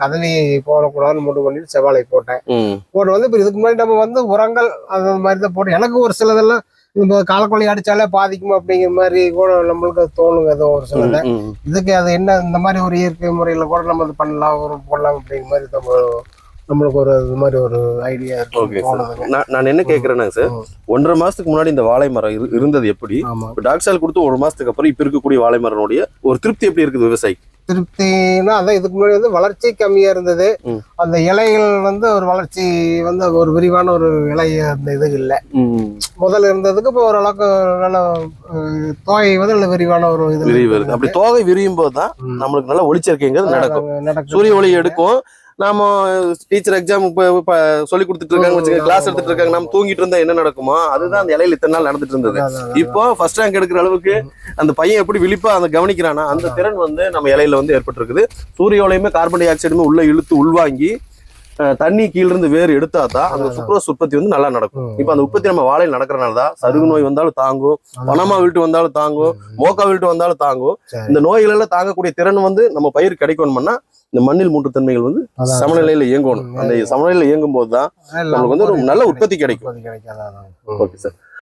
கதலி போடக்கூடாதுன்னு முடிவு பண்ணிட்டு செவ்வாழை போட்டேன். போட்டு வந்து இப்போ இதுக்கு முன்னாடி நம்ம வந்து உரங்கள் அந்த மாதிரி தான் போட்டு எனக்கு ஒரு சிலதெல்லாம் இந்த காலக்கொல்லி அடிச்சாலே பாதிக்கும் அப்படிங்கிற மாதிரி கூட நம்மளுக்கு தோணுங்க. ஏதோ ஒரு சிலதை இதுக்கு அது என்ன இந்த மாதிரி ஒரு இயற்கை முறையில் கூட நம்ம இது பண்ணலாம் ஒரு போடலாம் அப்படிங்கிற மாதிரி நம்மளுக்கு ஒரு இது மாதிரி ஒரு ஐடியா இருக்கு. நான் என்ன கேட்கறேன்னா சார், 1.5 மாசத்துக்கு முன்னாடி இந்த வாழை மரம் இருந்தது எப்படி, டாக்ஸால் கொடுத்து 1 மாசத்துக்கு அப்புறம் இப்ப இருக்கக்கூடிய வாழை மரனுடைய ஒரு திருப்தி எப்படி இருக்குது விவசாயி? திருப்தினா அதான் இதுக்கு முன்னாடி வந்து வளர்ச்சி கம்மியா இருந்தது. அந்த இலைகள் வந்து ஒரு வளர்ச்சி வந்து ஒரு விரிவான ஒரு இலை அந்த இது இல்லை. முதல்ல இருந்ததுக்கு இப்போ ஓரளவுக்கு நல்ல தோகை வந்து நல்ல விரிவான ஒரு இது வருது. அப்படி தோகை விரியும் போதுதான் நம்மளுக்கு நல்ல ஒளிச்சேர்க்கைங்கிறது நடக்கும். சூரிய ஒளி எடுக்கும். நாம டீச்சர் எக்ஸாம் சொல்லி கொடுத்துட்டு இருக்காங்க, கிளாஸ் எடுத்துட்டு இருக்காங்க, நம்ம தூங்கிட்டு இருந்தா என்ன நடக்குமோ அதுதான் அந்த இலையில இத்தனை நாள் நடந்துட்டு இருந்தது. இப்போ ஃபர்ஸ்ட் ரேங்க் எடுக்கிற அளவுக்கு அந்த பையன் எப்படி விழிப்பா அந்த கவனிக்கிறானா அந்த திறன் வந்து நம்ம இலையில வந்து ஏற்பட்டு இருக்குது. சூரிய ஒளியுமே கார்பன் டை ஆக்சைடுமே உள்ள இழுத்து உள்வாங்கி தண்ணி கீழ இருந்து வேறு எடுத்தாதான் அந்த சுக்ரோஸ் உற்பத்தி வந்து நல்லா நடக்கும். இப்ப அந்த உற்பத்தி நம்ம வாழையில் நடக்கிறனாலதான் சருகு நோய் வந்தாலும் தாங்கும், பனமா வீட்டு வந்தாலும் தாங்கும், மோக்கா வீட்டு வந்தாலும் தாங்கும். இந்த நோய்கள் எல்லாம் தாங்கக்கூடிய திறன் வந்து நம்ம பயிர் கிடைக்கணும்னா இந்த மண்ணில் மூன்று தன்மைகள் வந்து சமநிலையில இயங்கணும். அந்த சமநிலையில இயங்கும் போதுதான் நமக்கு வந்து ஒரு நல்ல உற்பத்தி கிடைக்கும். Okay sir.